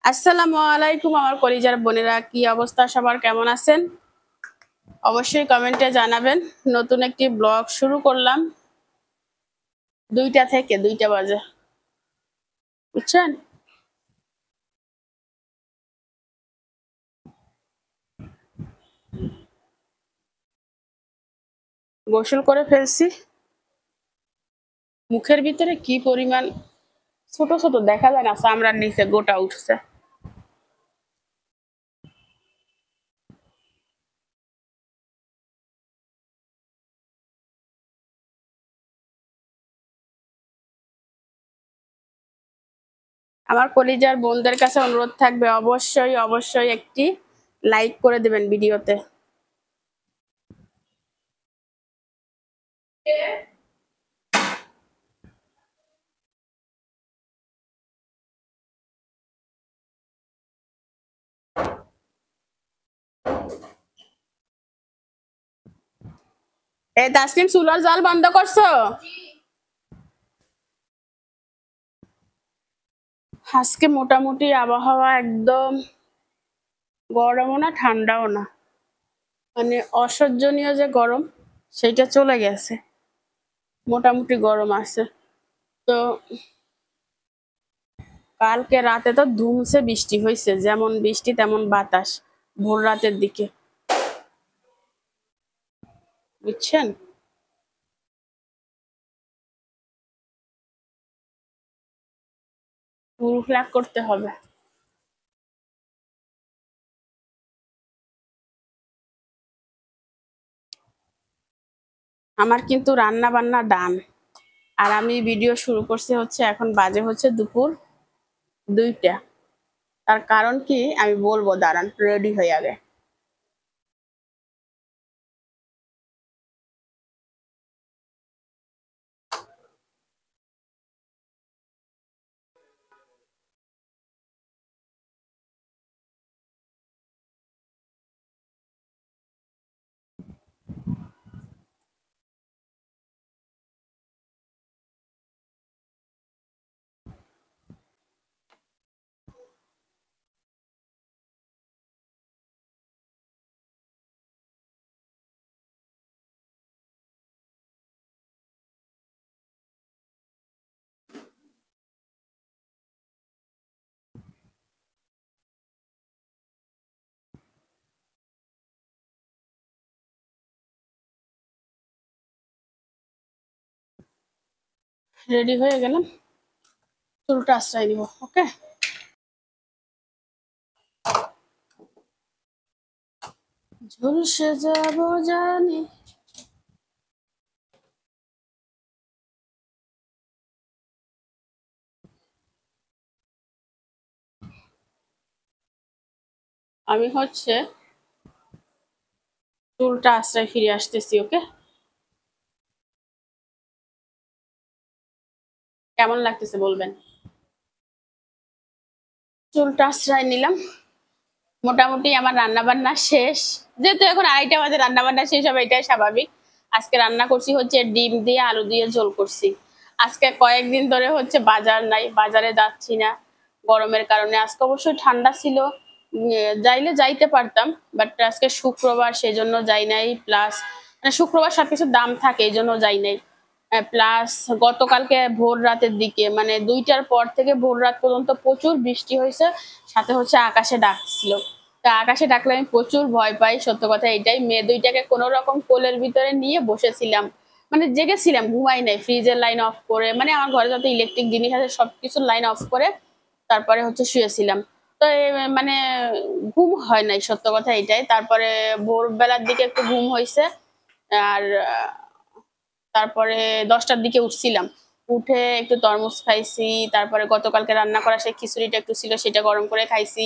আসসালামু আলাইকুম আমার কলিজার বোনেরা, কি অবস্থা সবার, কেমন আছেন? অবশ্যই কমেন্টে জানাবেন। নতুন একটি ব্লগ শুরু করলাম 2টা থেকে 2টা বাজে, বুঝছেন? গোসল করে ফেলছি। মুখের ভিতরে কি পরিমাণ ছোট ছোট দেখা যায় না, চামড়ার নিচে গোটা উঠছে। আমার কলিজার বোনদের কাছে অনুরোধ থাকবে, অবশ্যই অবশ্যই একটি লাইক করে দেবেন ভিডিওতে। এই তাসনিম, চুলার জাল বন্ধ করছো? আজকে মোটামুটি আবহাওয়া একদম গরমও না ঠান্ডাও না, মানে অসহ্যনীয় যে গরম সেইটা চলে গেছে। মোটামুটি গরম আছে। তো কালকে রাতে তো ধুমসে বৃষ্টি হয়েছে, যেমন বৃষ্টি তেমন বাতাস ভোর রাতের দিকে, বুঝছেন? পুরো ফ্ল্যাগ করতে হবে। আমার কিন্তু রান্না বান্না ডান, আর আমি ভিডিও শুরু করছি হচ্ছে এখন বাজে হচ্ছে দুপুর 2টা। তার কারণ কি আমি বলবো, দাঁড়ান রেডি হয়ে আগে। রেডি হয়ে গেলাম, চুলটা আশ্রয় দিব। ওকে, ঝলসে যাব জানি। আমি হচ্ছে চুলটা আশ্রয় ফিরে আসতেছি। ওকে, কেমন লাগতেছে বলবেন। চুলটা আশ্রয় নিলাম, মোটামুটি আমার রান্না বান্না শেষ। যেহেতু এখন 2:30 বাজে, রান্না বান্না শেষ হবে, এটাই স্বাভাবিক। আজকে রান্না করছি হচ্ছে ডিম দিয়ে আলু দিয়ে ঝোল করছি। আজকে কয়েকদিন ধরে হচ্ছে বাজার নাই, বাজারে যাচ্ছি না গরমের কারণে। আজকে অবশ্যই ঠান্ডা ছিল, যাইলে যাইতে পারতাম, বাট আজকে শুক্রবার সেই জন্য যাই নাই। প্লাস মানে শুক্রবার সবকিছুর দাম থাকে, এই জন্য যাই নাই। প্লাস গতকালকে ভোর রাতের দিকে মানে 2টার পর থেকে ভোর রাত পর্যন্ত প্রচুর বৃষ্টি হয়েছে, সাথে হচ্ছে আকাশে ডাকছিল। তা আকাশে ডাকলে আমি প্রচুর ভয় পাই, সত্য কথা এটাই। মেয়ে দুইটাকে কোনো রকম কোলের ভিতরে নিয়ে বসেছিলাম, মানে জেগেছিলাম, ঘুমাই নাই। ফ্রিজের লাইন অফ করে, মানে আমার ঘরে যত ইলেকট্রিক জিনিস আছে সবকিছুর লাইন অফ করে তারপরে হচ্ছে শুয়েছিলাম। তো মানে ঘুম হয় নাই, সত্য কথা এটাই। তারপরে ভোরবেলার দিকে একটু ঘুম হয়েছে, আর তারপরে 10টার দিকে উঠছিলাম। উঠে একটু তরমুজ খাইছি, তারপরে গতকালকে রান্না করা সেই খিচুড়িটা একটু ছিল, সেটা গরম করে খাইছি।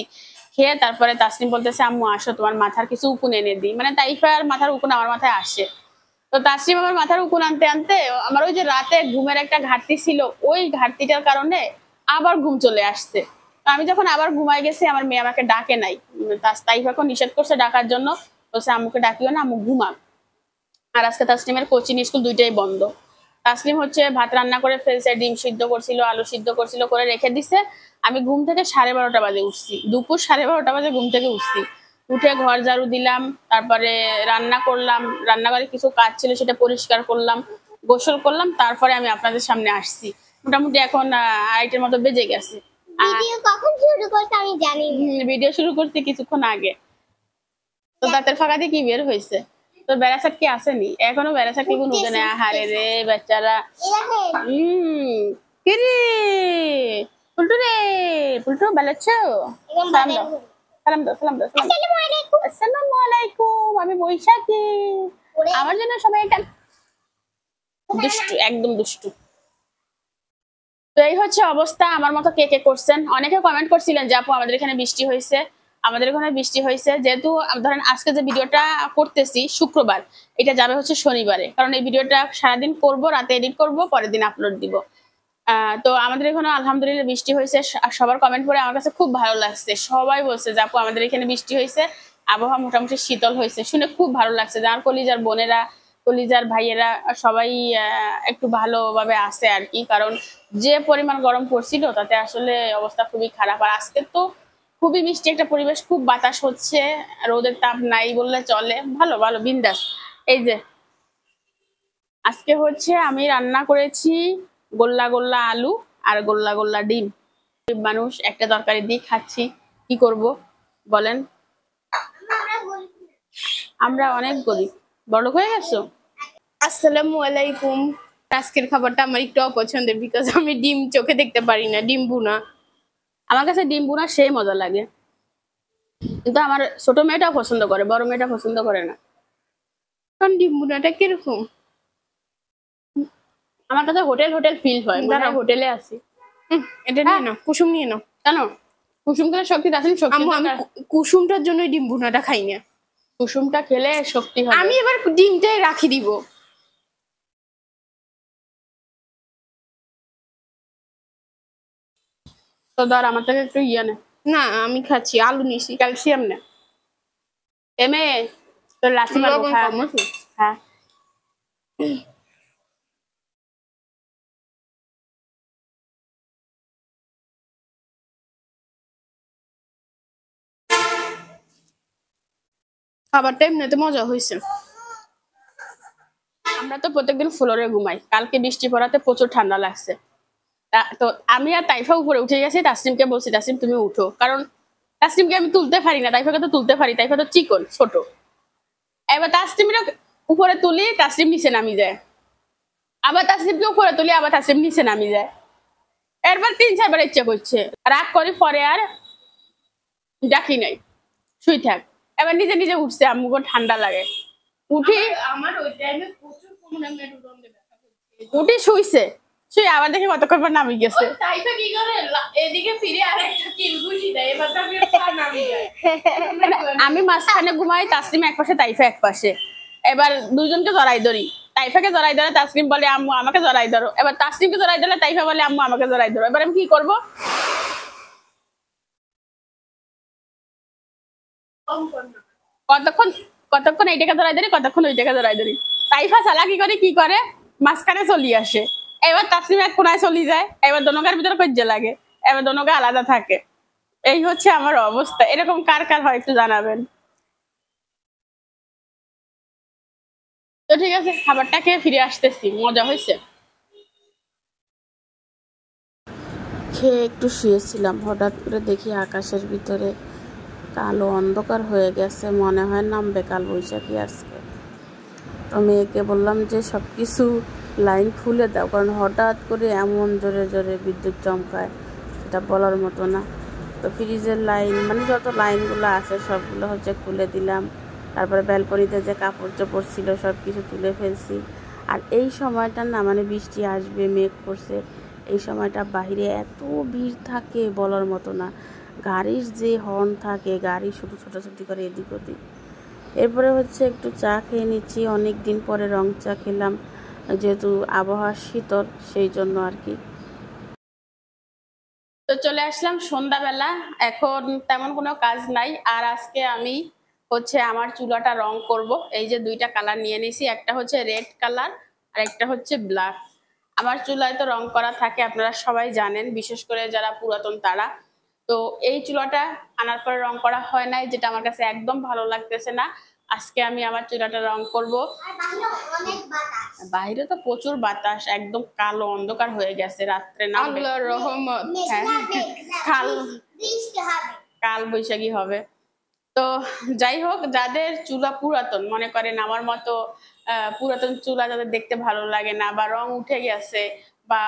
খেয়ে তারপরে তাসনিম বলতেছে, আম্মু আসো তোমার মাথার কিছু উকুন এনে দিই। মানে তাইফার মাথার উকুন আমার মাথায় আসে। তো তাসনিম আমার মাথার উকুন আনতে আনতে আমার ওই যে রাতে ঘুমের একটা ঘাটতি ছিল, ওই ঘাটতিটার কারণে আবার ঘুম চলে আসছে। তো আমি যখন আবার ঘুমাই গেছি, আমার মেয়ে আমাকে ডাকে নাই। তাইফাকে নিষেধ করছে ডাকার জন্য, বলছে আম্মুকে ডাকিও না, আম্মু ঘুমা। আর আজকে তাসনিমের কোচিং স্কুল দুইটাই বন্ধ। তাসনিম হচ্ছে ভাত রান্না করে ফেলছে, ডিম সিদ্ধ করছিল, আলু সিদ্ধ করছিল, করে রেখে দিছে। আমি ঘুম থেকে 12:30 বাজে উঠছি, দুপুর 12:30 বাজে ঘুম থেকে উঠছি। উঠে ঘর ঝাড়ু দিলাম, তারপরে রান্না করলাম, রান্নাঘরে কিছু কাজ ছিল সেটা পরিষ্কার করলাম, গোসল করলাম, তারপরে আমি আপনাদের সামনে আসছি। মোটামুটি এখন 2:30টার মতো বেজে গেছে। ভিডিও কখন শুরু করতে আমি জানি না। ভিডিও শুরু করছি কিছুক্ষণ আগে। তো দাঁতের ফাঁকা দিয়ে কি বের হয়েছে? তোর বেড়াসাট কি আসেনি এখনো? বেড়াসাট কি কোনো উঠে নেই? হারে রে বেচারা। কিরে পুলটু রে, পুলটু বেলাচ্ছ? সালাম দাও, সালাম দাও, সালাম দাও, সালাম দাও। আসসালামু আলাইকুম। আমি বৈশাখী। আমার জন্য সবাই একটা দুষ্টু, একদম দুষ্টু। তো এই হচ্ছে অবস্থা। আমার মতো কে কে করছেন? অনেকে কমেন্ট করছিলেন যে আপু আমাদের এখানে বৃষ্টি হয়েছে। আমাদের এখানে বৃষ্টি হয়েছে, যেহেতু ধরেন আজকে যে ভিডিওটা করতেছি শুক্রবার, এটা যাবে হচ্ছে শনিবারে, কারণ এই ভিডিওটা সারাদিন করব, রাতে এডিট করব, পরের দিন আপলোড দিব। তো আমাদের এখানে আলহামদুলিল্লাহ বৃষ্টি হয়েছে। সবার কমেন্ট পড়ে আমার কাছে খুব ভালো লাগছে। সবাই বলছে যে আপু আমাদের এখানে বৃষ্টি হয়েছে, আবহাওয়া মোটামুটি শীতল হয়েছে, শুনে খুব ভালো লাগছে। যার কলিজার বোনেরা, কলিজার ভাইয়েরা সবাই একটু ভালোভাবে আছে আর কি, কারণ যে পরিমাণ গরম পড়ছিল তাতে আসলে অবস্থা খুবই খারাপ। আর আজকে তো খুবই মিষ্টি একটা পরিবেশ, খুব বাতাস হচ্ছে, রোদের তাপ নাই বললে চলে, ভালো ভালো বিন্দাস। এই যে আজকে হচ্ছে আমি রান্না করেছি গোল্লা গোল্লা আলু আর গোল্লা গোল্লা ডিম। মানুষ একটা তরকারি দিয়ে খাচ্ছি, কি করব বলেন? আমরা অনেক গরিব, বড়লোক হয়ে গেছো। আসসালামু আলাইকুম। আজকের খাবারটা আমার একটু অপছন্দের, বিকজ আমি ডিম চোখে দেখতে পারি না। ডিম ভুনা আমার কাছে ডিম ভুনা সেই মজা লাগে, কিন্তু আমার ছোট মেয়েটাও পছন্দ করে, বড় মেয়েটা পছন্দ করে না। কারণ ডিম ভুনাটা কিরকম আমার কাছে হোটেল হোটেল ফিল হয়, মানে হোটেলে আছি। এটা নিয়ে নাও, কুসুম নিয়ে নাও। কেন? কুসুম খেলে শক্তি আসেন? শক্তি আমি কুসুমটার জন্য ডিম ভুনাটা খাই না। কুসুমটা খেলে শক্তি হয়। আমি এবার ডিমটাই রাখি দিব। তো ধর আমার থেকে একটু ইয়ে নে। না আমি খাচ্ছি, আলু নিছি। ক্যালসিয়াম নে। এমে তোর লাঠি মারবো। হ্যাঁ খাবারটা এমনিতে মজা হয়েছে। আমরা তো প্রত্যেকদিন ফ্লোরে ঘুমাই, কালকে বৃষ্টি পড়াতে প্রচুর ঠান্ডা লাগছে। তো আমি আর তাইফা উপরে উঠে গেছি, তাসনিমকে বলছি তাসনিম তুমি উঠো, কারণ তাসনিমকে আমি তুলতে পারি না, তাইফাকে তো তুলতে পারি, তাইফা তো চিকন ছোট। এবার তাসনিমের উপরে তুলি, তাসনিম নিচে নামি যায়, আবার তাসনিমকে উপরে তুলি, আবার তাসনিম নিচে নামি যায়। এরপর 3-4 বার ইচ্ছা করছে, রাগ করি, পরে আর ডাকি নাই, শুই থাক। এবার নিজে নিজে উঠছে, আম্মুকে ঠান্ডা লাগে। উঠি, আমার ওই টাইমে প্রচুর কোমরে মেরুদণ্ডে ব্যথা করছে। উঠি শুইছে, শুই আবার দেখি কতক্ষণ পর নামি গেছে। তাইফা কি করে এদিকে ফিরে আরেকটা কিল ঘুষি দেয়, এবার তো আমি নামি যায়। আমি মাঝখানে ঘুমাই, তাসলিম এক পাশে, তাইফা এক পাশে। এবার দুজনকে জড়াই ধরি, তাইফাকে জড়াই ধরে তাসলিম বলে আম্মু আমাকে জড়াই ধরো, এবার তাসলিমকে জড়াই ধরলে তাইফা বলে আম্মু আমাকে জড়াই ধরো। এবার আমি কি করব? কতক্ষণ কতক্ষণ এইটাকে জড়াই ধরি, কতক্ষণ ওইটাকে জড়াই ধরি। তাইফা চালা কি করে মাঝখানে চলি আসে, এবার তাসলিম এক কোনায় চলি যায়, এবার দোনোকার ভিতরে কজ্জা লাগে, এবার দোনোকা আলাদা থাকে। এই হচ্ছে আমার অবস্থা। এরকম কার কার হয় একটু জানাবেন তো। ঠিক আছে, খাবারটা খেয়ে ফিরে আসতেছি, মজা হয়েছে। খেয়ে একটু শুয়েছিলাম, হঠাৎ করে দেখি আকাশের ভিতরে কালো অন্ধকার হয়ে গেছে, মনে হয় নামবে কাল বৈশাখী আজকে। তো মেয়েকে বললাম যে সব কিছু লাইন খুলে দাও, কারণ হঠাৎ করে এমন জোরে জোরে বিদ্যুৎ চমকায়, সেটা বলার মতো না। তো ফ্রিজের লাইন মানে যত লাইনগুলো আছে সবগুলো হচ্ছে খুলে দিলাম। তারপরে ব্যালকনিতে যে কাপড় চোপড় ছিল সব কিছু তুলে ফেলছি। আর এই সময়টা না, মানে বৃষ্টি আসবে, মেঘ করছে, এই সময়টা বাহিরে এত ভিড় থাকে বলার মতো না। গাড়ির যে হর্ন থাকে, গাড়ি শুধু ছোটাছুটি করে এদিক ওদিক। এরপরে হচ্ছে একটু চা খেয়ে নিচ্ছি, অনেক দিন পরে রং চা খেলাম, যেহেতু আবহাওয়া শীতল সেই জন্য আর কি। তো চলে আসলাম সন্ধ্যাবেলা, এখন তেমন কোনো কাজ নাই। আর আজকে আমি হচ্ছে আমার চুলাটা রং করব। এই যে 2টা কালার নিয়ে নিয়েছি, একটা হচ্ছে রেড কালার আর একটা হচ্ছে ব্ল্যাক। আমার চুলায় তো রং করা থাকে, আপনারা সবাই জানেন, বিশেষ করে যারা পুরাতন তারা। তো এই চুলাটা আনার পরে রং করা হয় নাই, যেটা আমার কাছে একদম ভালো লাগতেছে না। আজকে আমি আমার চুলাটা রং করব। বাইরে তো প্রচুর বাতাস, একদম কালো অন্ধকার হয়ে গেছে, রাত্রে নামবে। আল্লাহর রহমত। হ্যাঁ, কাল কাল বৈশাখী হবে। তো যাই হোক, যাদের চুলা পুরাতন, মনে করেন আমার মতো পুরাতন চুলা যাদের দেখতে ভালো লাগে না, বা রং উঠে গেছে, বা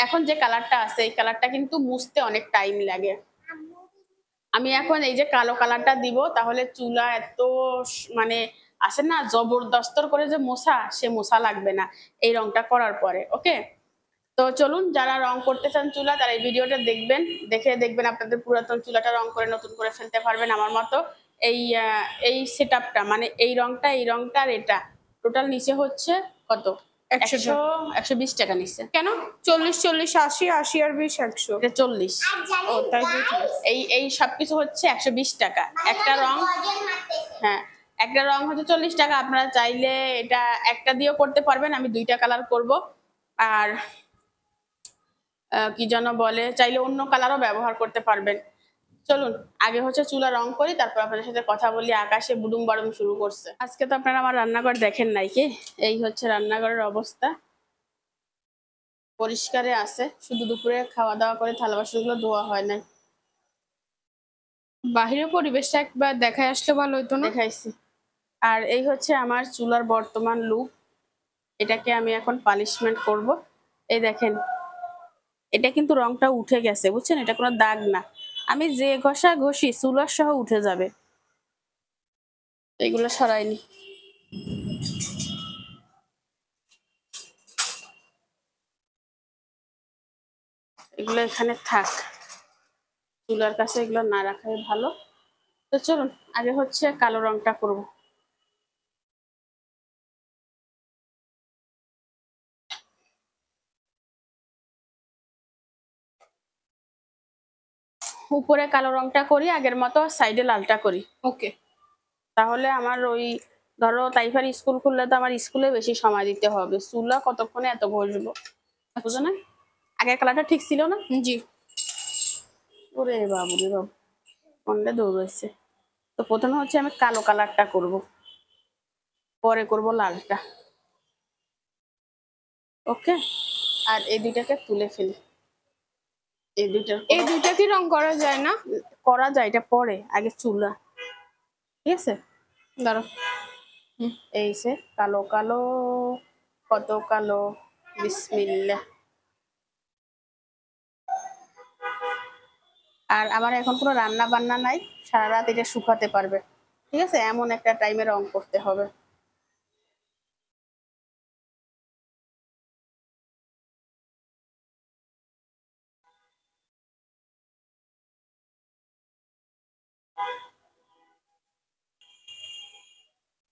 এখন যে কালারটা আছে এই কালারটা কিন্তু মুছতে অনেক টাইম লাগে। আমি এখন এই যে কালো কালারটা দিব, তাহলে চুলা এত মানে আসে না জবরদস্তর করে যে মোছা, সে মোছা লাগবে না এই রংটা করার পরে। ওকে, তো চলুন, যারা রং করতে চান চুলা তারা এই ভিডিওটা দেখবেন, দেখে দেখবেন আপনাদের পুরাতন চুলাটা রং করে নতুন করে ফেলতে পারবেন আমার মতো। এই সেটআপটা মানে এই রংটা আর এটা টোটাল নিচে হচ্ছে কত, 100 120 টাকা নিচে। কেন? 40 40 80 80 আর 20 100। এটা 40। ও তাই বুঝি। এই সবকিছু হচ্ছে 120 টাকা একটা রং। হ্যাঁ, একটা রং হচ্ছে 40 টাকা। আপনারা চাইলে এটা একটা দিয়েও করতে পারবেন, আমি দুইটা কালার করব। আর কি যেন বলে, চাইলে অন্য কালারও ব্যবহার করতে পারবেন। চলুন আগে হচ্ছে চুলা রং করি, তারপর আপনাদের সাথে কথা বলি। আকাশে বুডুম বাড়ুম শুরু করছে। আজকে তো আপনারা আমার রান্নাঘর দেখেন নাই কি, এই হচ্ছে রান্নাঘরের অবস্থা। পরিষ্কারে আছে, শুধু দুপুরে খাওয়া দাওয়া করে থালা বাসনগুলো ধোয়া হয় না। বাহিরের পরিবেশটা একবার দেখায় আসলে ভালো হতো না? দেখাইছি। আর এই হচ্ছে আমার চুলার বর্তমান লুক। এটাকে আমি এখন পালিশমেন্ট করব। এই দেখেন, এটা কিন্তু রংটা উঠে গেছে, বুঝছেন, এটা কোনো দাগ না। আমি যে ঘষা ঘষি চুলার সহ উঠে যাবে। এগুলো সরাইনি। এগুলো এখানে থাক, চুলার কাছে এগুলো না রাখাই ভালো। তো চলুন আগে হচ্ছে কালো রংটা করব। উপরে কালো রংটা করি আগের মতো, সাইডে লালটা করি। ওকে। তাহলে আমার ওই ধরো তাইফার স্কুল খুললে তো আমার স্কুলে বেশি সময় দিতে হবে, চুলা কতক্ষণে এত ঘষবো, বুঝো না? আগের কালারটা ঠিক ছিল না? জি। ওরে বাবু রে বাবু, কোনটা দৌড়াচ্ছে। তো প্রথমে হচ্ছে আমি কালো কালারটা করব, পরে করব লালটা। ওকে, আর এই দুইটাকে তুলে ফেলি। এই দুইটা কি রং করা যায় না? করা যায়, এটা পরে, আগে চুলা। ঠিক আছে, দাঁড়াও। এই সে কালো কালো, কত কালো, বিসমিল্লাহ। আর আমার এখন কোনো রান্না বান্না নাই, সারা রাত এটা শুকাতে পারবে। ঠিক আছে, এমন একটা টাইমে রং করতে হবে।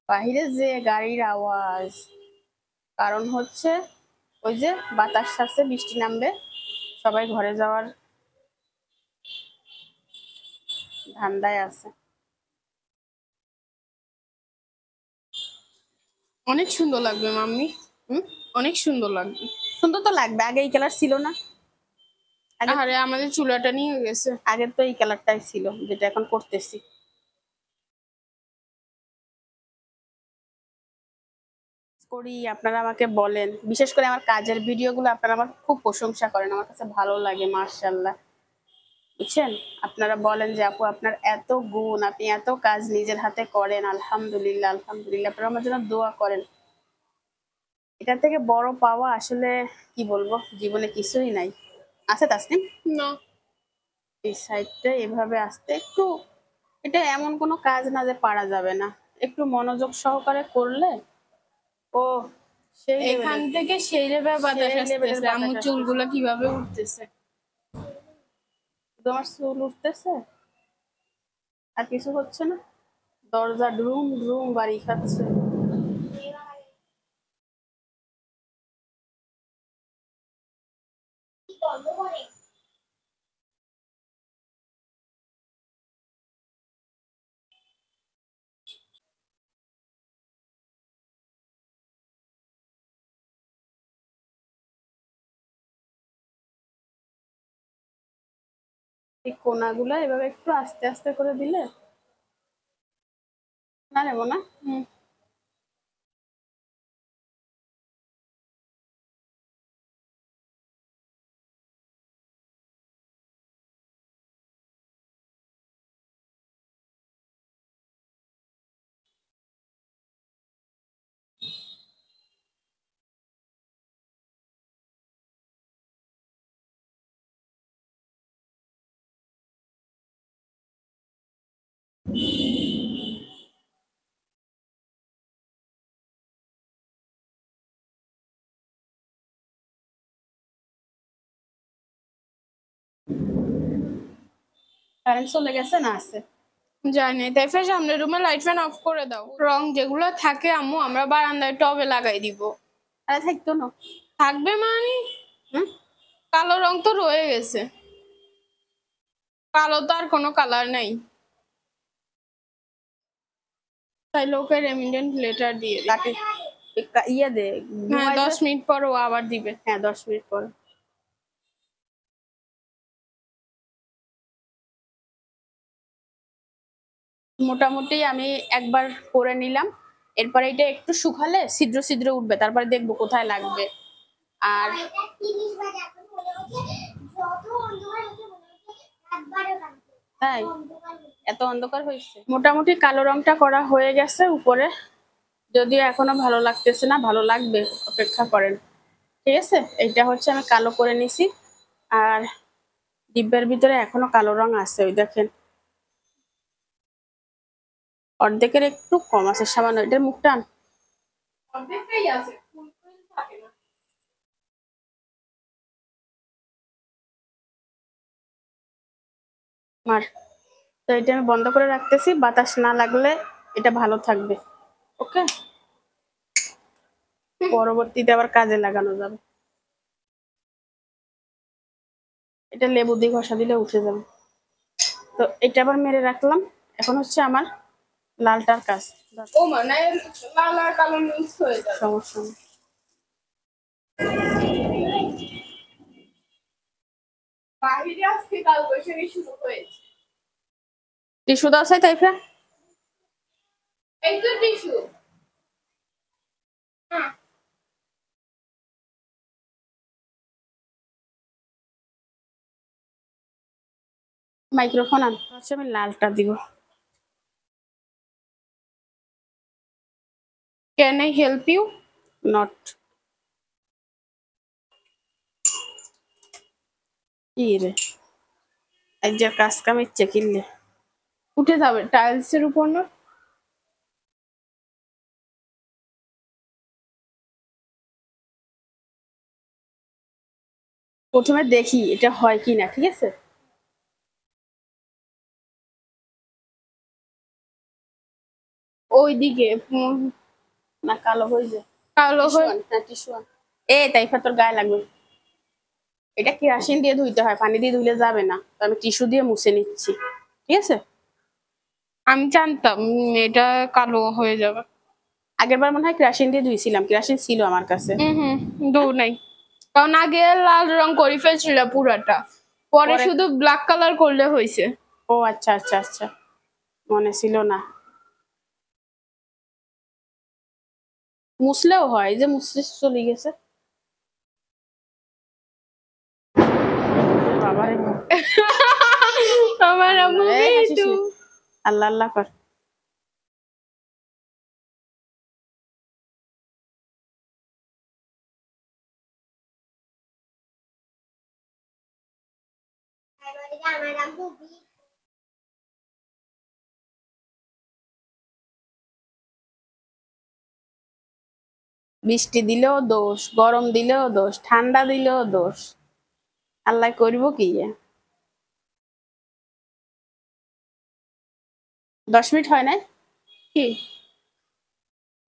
বাহিরে যে গাড়ির আওয়াজ, কারণ হচ্ছে ওই যে বাতাস ছাড়ছে, বৃষ্টি নামবে, সবাই ঘরে যাওয়ার ধান্দায় আছে। অনেক সুন্দর লাগবে মাম্মি। অনেক সুন্দর লাগবে। সুন্দর তো লাগবে, আগে এই কালার ছিল না। আরে আমাদের চুলাটা নিয়ে গেছে। আগের তো এই কালারটাই ছিল, যেটা এখন করতেছি। করি, আপনারা আমাকে বলেন, বিশেষ করে আমার কাজের ভিডিওগুলো আপনারা আমার খুব প্রশংসা করেন, আমার কাছে ভালো লাগে, মাশাআল্লাহ। বুঝছেন, আপনারা বলেন যে আপু আপনার এত গুণ, আপনি এত কাজ নিজের হাতে করেন, আলহামদুলিল্লাহ আলহামদুলিল্লাহ। আপনারা আমার জন্য দোয়া করেন। এটার থেকে বড় পাওয়া আসলে কি বলবো, জীবনে কিছুই নাই। আছে তাসনিম? না। এই সাইডটা এভাবে আসতে একটু, এটা এমন কোনো কাজ না যে পারা যাবে না, একটু মনোযোগ সহকারে করলে ও সেই এখান থেকে সেই লেভেল বাতাস লেভেলের আসতেছে। আমার চুলগুলো কিভাবে উঠতেছে। তোমার চুল উঠতেছে আর কিছু হচ্ছে না, দরজা ড্রুম ড্রুম বাড়ি খাচ্ছে। এই কোনাগুলো এভাবে একটু আস্তে আস্তে করে দিলে না নেব না। কারেন্ট চলে গেছে না আছে? জানি তাই ফের সামনের রুমে লাইট ফ্যান অফ করে দাও। রং যেগুলো থাকে আম্মু আমরা বারান্দায় টবে লাগাই দিব। আরে থাকতো না। থাকবে মানে কালো রং তো রয়ে গেছে, কালো তো আর কোনো কালার নাই। তাই লোকে রেমিডেন্ট লেটার দিয়ে দিই। তাকে ইয়ে দে, হ্যাঁ ঘুমাইতে- 10 মিনিট পর ও আবার দিবে। হ্যাঁ 10 মিনিট পর। মোটামুটি আমি একবার করে নিলাম, এরপরে এটা একটু শুকালে ছিদ্র ছিদ্র উঠবে, তারপরে দেখবো কোথায় লাগবে। আর তাই এত অন্ধকার হয়েছে। মোটামুটি কালো রংটা করা হয়ে গেছে উপরে, যদিও এখনো ভালো লাগতেছে না, ভালো লাগবে, অপেক্ষা করেন। ঠিক আছে, এইটা হচ্ছে আমি কালো করে নিছি। আর ডিব্বার ভিতরে এখনো কালো রং আছে, ওই দেখেন অর্ধেকের একটু কম আছে সামান্য। এটার মুখটা অর্ধেকটাই আছে, ফুল ফুল থাকে না। মার, তো এটা আমি বন্ধ করে রাখতেছি, বাতাস না লাগলে এটা ভালো থাকবে। ওকে, পরবর্তীতে আবার কাজে লাগানো যাবে। এটা লেবু দিয়ে ঘষা দিলে উঠে যাবে। তো এটা আবার মেরে রাখলাম। এখন হচ্ছে আমার লালটার কাজ। ও মানে লাল আর কালো মিক্স হয়ে যাবে। সমস্যা নেই। বাহিরে আজকে কাল বৈশাখী শুরু হয়েছে। টিস্যু দাও চাই তাই ফের এই তো টিস্যু। মাইক্রোফোন আন, হচ্ছে আমি লালটা দিব। Can I help you? নট কি রে, এক যে কাজ কাম ইচ্ছে কিনলে উঠে যাবে টাইলস এর উপর না। প্রথমে দেখি এটা হয় কি না, ঠিক আছে। ওইদিকে না কালো হয়ে যায়। কালো টিস্যু হয়ে আন, হ্যাঁ টিস্যু আন। এ তাই ফের তোর গায়ে লাগবে। এটা কেরাসিন দিয়ে ধুইতে হয়, পানি দিয়ে ধুইলে যাবে না, তো আমি টিস্যু দিয়ে মুছে নিচ্ছি। ঠিক আছে, আমি জানতাম এটা কালো হয়ে যাবে। আগের বার মনে হয় কেরাসিন দিয়ে ধুইছিলাম, কেরাসিন ছিল আমার কাছে। দৌড় নাই, কারণ আগে লাল রং করে ফেলছিল পুরাটা, পরে পরে- শুধু ব্ল্যাক কালার করলে হয়েছে। ও আচ্ছা আচ্ছা আচ্ছা, মনে ছিল না। মুছলেও হয়, এই যে মুছলে চলে গেছে। বাবারে, আমার আম্মু এই হাসিস তো নে। আল্লাহ আল্লাহ কর। বৃষ্টি দিলেও দোষ, গরম দিলেও দোষ, ঠান্ডা দিলেও দোষ, আল্লাহ করবো কি। 10 মিনিট হয় নাই কি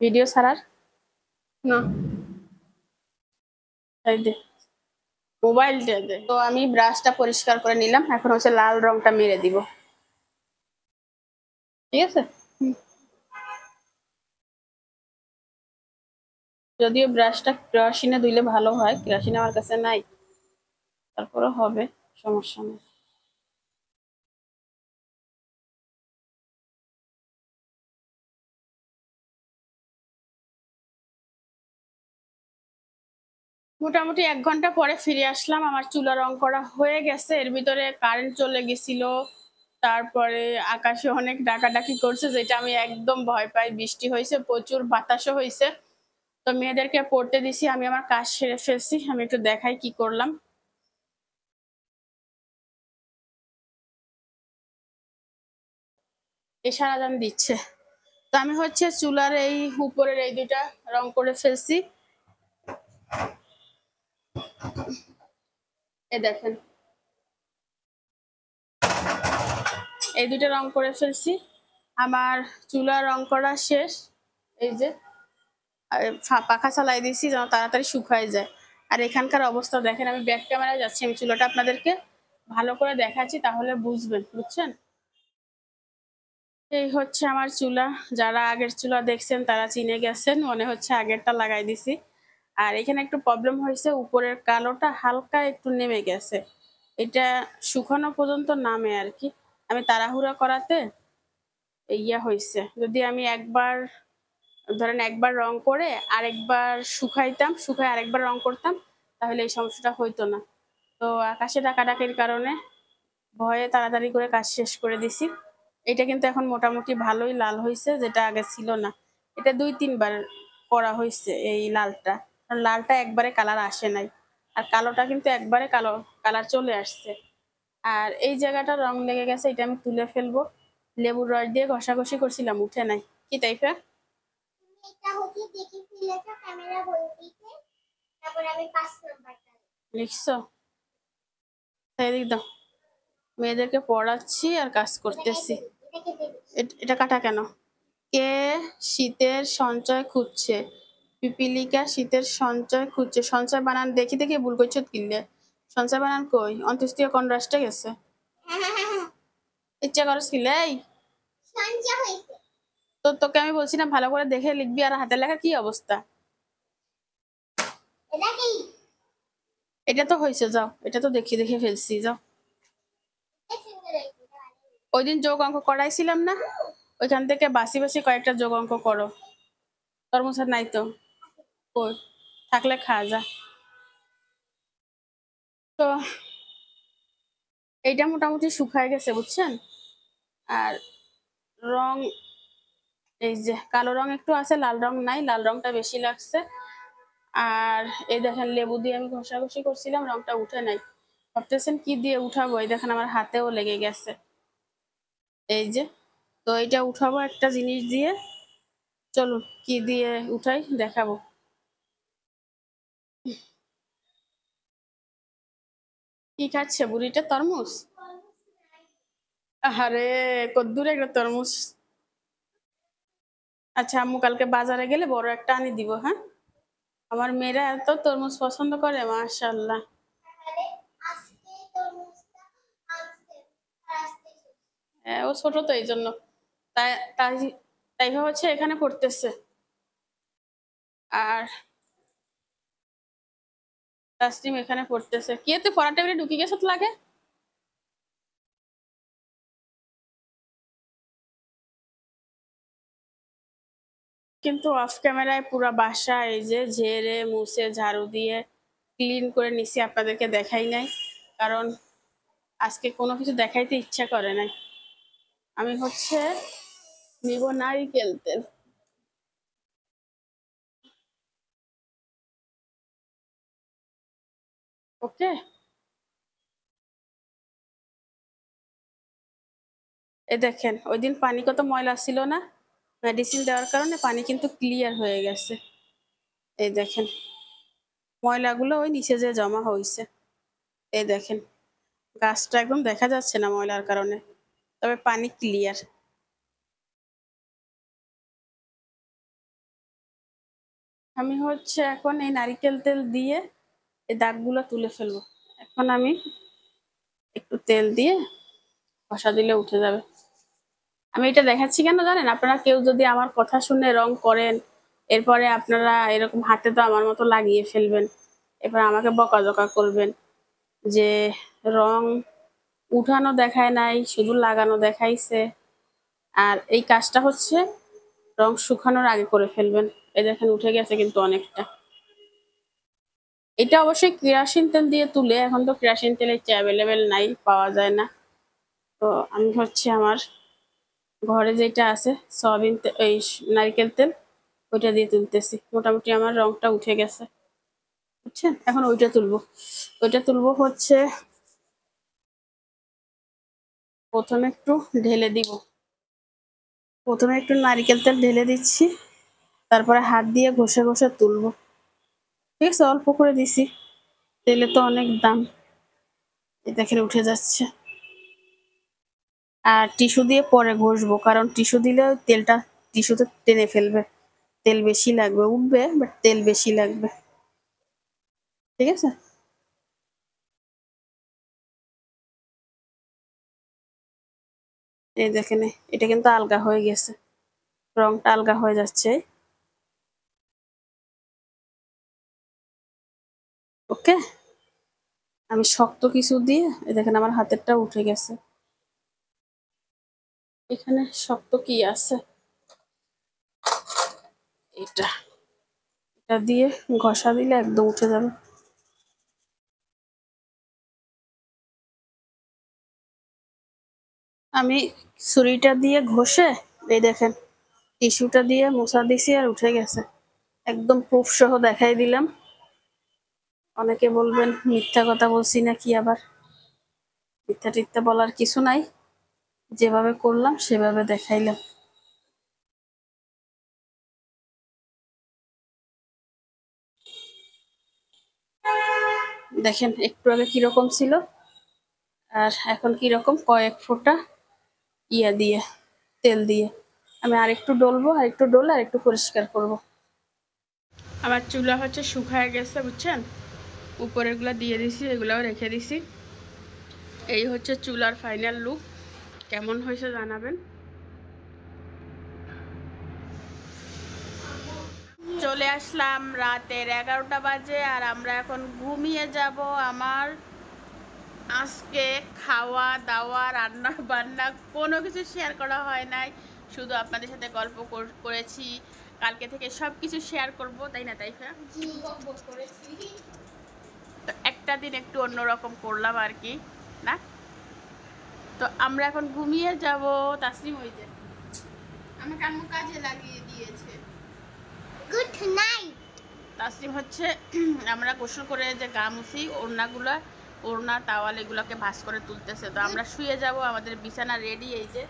ভিডিও ছাড়ার? না এই দে, মোবাইলটা দে। তো আমি ব্রাশটা পরিষ্কার করে নিলাম, এখন হচ্ছে লাল রংটা মেরে দিব। ঠিক আছে, যদিও ব্রাশটা কেরোসিনে ধুইলে ভালো হয়, কেরোসিন আমার কাছে নাই, তারপরে হবে, সমস্যা নেই। মোটামুটি 1 ঘন্টা পরে ফিরে আসলাম। আমার চুলা রং করা হয়ে গেছে। এর ভিতরে কারেন্ট চলে গেছিল। তারপরে আকাশে অনেক ডাকাডাকি করছে, যেটা আমি একদম ভয় পাই। বৃষ্টি হয়েছে, প্রচুর বাতাসও হয়েছে। তো মেয়েদেরকে পড়তে দিছি, আমি আমার কাজ সেরে ফেলছি। আমি একটু দেখাই কি করলাম। এশার আজান দিচ্ছে। তো আমি হচ্ছে চুলার এই উপরের এই দুইটা রং করে ফেলছি। এ দেখেন, এই দুইটা রং করে ফেলছি। আমার চুলা রং করা শেষ। এই যে পাখা চালাই দিয়েছি যেন তাড়াতাড়ি শুকায় যায়। আর এখানকার অবস্থা দেখেন, আমি ব্যাক ক্যামেরায় যাচ্ছি, আমি চুলাটা আপনাদেরকে ভালো করে দেখাচ্ছি, তাহলে বুঝবেন, বুঝছেন। এই হচ্ছে আমার চুলা। যারা আগের চুলা দেখছেন তারা চিনে গেছেন, মনে হচ্ছে আগেরটা লাগাই দিছি। আর এখানে একটু প্রবলেম হয়েছে, উপরের কালোটা হালকা একটু নেমে গেছে। এটা শুকানো পর্যন্ত নামে আর কি। আমি তাড়াহুড়া করাতে ইয়া হয়েছে। যদি আমি একবার ধরেন একবার রং করে আরেকবার শুকাইতাম, শুকায় আরেকবার রং করতাম, তাহলে এই সমস্যাটা হইতো না। তো আকাশে ডাকাডাকির কারণে ভয়ে তাড়াতাড়ি করে কাজ শেষ করে দিছি। এটা কিন্তু এখন মোটামুটি ভালোই লাল হয়েছে, যেটা আগে ছিল না। এটা 2-3 বার করা হয়েছে এই লালটা, কারণ লালটা একবারে কালার আসে নাই। আর কালোটা কিন্তু একবারে কালো কালার চলে আসছে। আর এই জায়গাটা রং লেগে গেছে, এটা আমি তুলে ফেলবো। লেবুর রস দিয়ে ঘষাঘষি করছিলাম, উঠে নাই। কি টাইপের এটা হচ্ছে দেখি ফেলেছো ক্যামেরা বলতিতে, তারপর আমি 5 নাম্বারটা লিখছো? তাই দিক দাও। মেয়েদেরকে পড়াচ্ছি আর কাজ করতেছি। এটা কাটা কেন? কে শীতের সঞ্চয় খুঁজছে? পিপিলিকা শীতের সঞ্চয় খুঁজছে। সঞ্চয় বানান দেখি দেখি ভুল করছো কিনলে। সঞ্চয় বানান কই? অন্ত্যেষ্টিক্রিয়া কোন রাষ্ট্রে গেছে? ইচ্ছা করছিল এই সঞ্চয় হইছে। তো তোকে আমি বলছি না ভালো করে দেখে লিখবি, আর হাতের লেখা কি অবস্থা? এটা কি? এটা তো হয়েছে, যাও। এটা তো দেখে দেখে ফেলছি, যাও। ওই দিন যোগ অঙ্ক করাইছিলাম না, ওইখান থেকে বাসি বাসি কয়েকটা যোগ অঙ্ক করো। তরমুজ আর নাই তো, কই থাকলে খা, যা। তো এইটা মোটামুটি শুকায় গেছে, বুঝছেন। আর রং, এই যে কালো রং একটু আছে, লাল রং নাই, লাল রংটা বেশি লাগছে। আর এই দেখেন লেবু দিয়ে আমি ঘষাঘষি করছিলাম, রংটা উঠে নাই। ভাবতেছেন কি দিয়ে উঠাবো, এই দেখেন আমার হাতেও লেগে গেছে। এই যে, তো এটা উঠাবো একটা জিনিস দিয়ে। চলুন কি দিয়ে উঠাই দেখাবো। কি খাচ্ছে বুড়িটা? তরমুজ? আরে কদ্দুর একটা তরমুজ। আচ্ছা, আম্মু কালকে বাজারে গেলে বড় একটা আনি দিব, হ্যাঁ। আমার মেয়েরা এত তরমুজ পছন্দ করে, মাশাআল্লাহ। আজকে তরমুজটা আনছে আর আজকে হ্যাঁ, ও ছোট তো এই জন্য। তাই তাই তাই হচ্ছে এখানে পড়তেছে। আর তাসনিম এখানে পড়তেছে। কি তুই পড়ার টেবিলে ঢুকে গেছত লাগে? কিন্তু অফ ক্যামেরায় পুরো বাসা এই যে ঝেড়ে মুছে ঝাড়ু দিয়ে ক্লিন করে নিছি, আপনাদেরকে দেখাই নাই। কারণ আজকে কোনো কিছু দেখাইতে ইচ্ছা করে নাই। আমি হচ্ছে নিব নারিকেল তেল। ওকে, এই দেখেন ওই দিন পানি কত ময়লা ছিল না, মেডিসিন দেওয়ার কারণে পানি কিন্তু ক্লিয়ার হয়ে গেছে। এই দেখেন ময়লাগুলো ওই নিচে যে জমা হয়েছে। এই দেখেন গাছটা একদম দেখা যাচ্ছে না ময়লার কারণে, তবে পানি ক্লিয়ার। আমি হচ্ছে এখন এই নারিকেল তেল দিয়ে এই দাগগুলো তুলে ফেলবো। এখন আমি একটু তেল দিয়ে ঘষা দিলে উঠে যাবে। আমি এটা দেখাচ্ছি কেন জানেন? আপনারা কেউ যদি আমার কথা শুনে রং করেন, এরপরে আপনারা এরকম হাতে তো আমার মতো লাগিয়ে ফেলবেন, এরপর আমাকে বকাঝকা করবেন যে রং উঠানো দেখায় নাই, শুধু লাগানো দেখাইছে। আর এই কাজটা হচ্ছে রং শুকানোর আগে করে ফেলবেন। এই দেখেন উঠে গেছে কিন্তু অনেকটা। এটা অবশ্যই কেরোসিন তেল দিয়ে তুলে, এখন তো কেরোসিন তেল অ্যাভেলেবেল নাই, পাওয়া যায় না। তো আমি হচ্ছে আমার ঘরে যেটা আছে সয়াবিন তেল, এই নারকেল তেল, ওইটা দিয়ে তুলতেছি। মোটামুটি আমার রংটা উঠে গেছে, বুঝছেন? এখন ওইটা তুলবো হচ্ছে প্রথমে একটু ঢেলে দিব। প্রথমে একটু নারকেল তেল ঢেলে দিচ্ছি, তারপরে হাত দিয়ে ঘষে ঘষে তুলবো। ঠিক আছে, অল্প করে দিছি, তেলে তো অনেক দাম। এই দেখেন উঠে যাচ্ছে। আর টিস্যু দিয়ে পরে ঘষবো, কারণ টিস্যু দিলে তেলটা টিস্যুতে টেনে ফেলবে, তেল বেশি লাগবে। উঠবে বাট তেল বেশি লাগবে। ঠিক আছে, এই দেখেন এটা কিন্তু আলগা হয়ে গেছে, রংটা আলগা হয়ে যাচ্ছে। ওকে, আমি শক্ত কিছু দিয়ে, এই দেখেন আমার হাতেরটা উঠে গেছে। এখানে শক্ত কি আছে, এটা এটা দিয়ে ঘষা দিলে একদম উঠে যাবে। আমি ছুরিটা দিয়ে ঘষে, এই দেখেন টিস্যুটা দিয়ে মোছা দিছি আর উঠে গেছে। একদম প্রুফ সহ দেখাই দিলাম। অনেকে বলবেন মিথ্যা কথা বলছি নাকি, আবার মিথ্যা টিথ্যা বলার কিছু নাই, যেভাবে করলাম সেভাবে দেখাইলাম। দেখেন একটু আগে কিরকম ছিল আর এখন কিরকম, কয়েক ফোঁটা ইয়া দিয়ে, তেল দিয়ে। আমি আরেকটু ডলবো, আরেকটু ডলে আরেকটু পরিষ্কার করব। আমার চুলা হচ্ছে শুকায় গেছে, বুঝছেন? উপরেগুলো দিয়ে দিছি, এগুলাও রেখে দিছি। এই হচ্ছে চুলার ফাইনাল লুক। কেমন হয়েছে জানাবেন। চলে আসলাম রাতের 11টা বাজে, আর আমরা এখন ঘুমিয়ে যাব। আমার আজকে খাওয়া দাওয়া রান্না বান্না কোনো কিছু শেয়ার করা হয় নাই, শুধু আপনাদের সাথে গল্প করেছি। কালকে থেকে সব কিছু শেয়ার করব, তাই না তাইফা? তো একটা দিন একটু অন্যরকম করলাম আর কি, না? তো আমরা এখন ঘুমিয়ে যাব। তাসলিম ওই যে আমাকে আম্মু কাজে লাগিয়ে দিয়েছে। Good night. তাসলিম হচ্ছে আমরা গোসল করে যে গা মুছি, ওড়না তাওয়াল এগুলোকে ভাঁজ করে তুলতেছে। তো আমরা শুয়ে যাব, আমাদের বিছানা রেডি। এই যে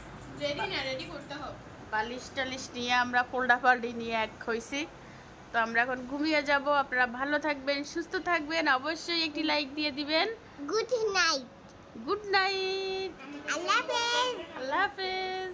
রেডি না, রেডি করতে হবে। বালিশ টালিশ নিয়ে আমরা ফোল্ডাফাল্ডি নিয়ে এক হয়েছি। তো আমরা এখন ঘুমিয়ে যাব। আপনারা ভালো থাকবেন, সুস্থ থাকবেন, অবশ্যই একটি লাইক দিয়ে দিবেন। Good night. Good night. আল্লাহ হাফেজ। আল্লাহ হাফেজ।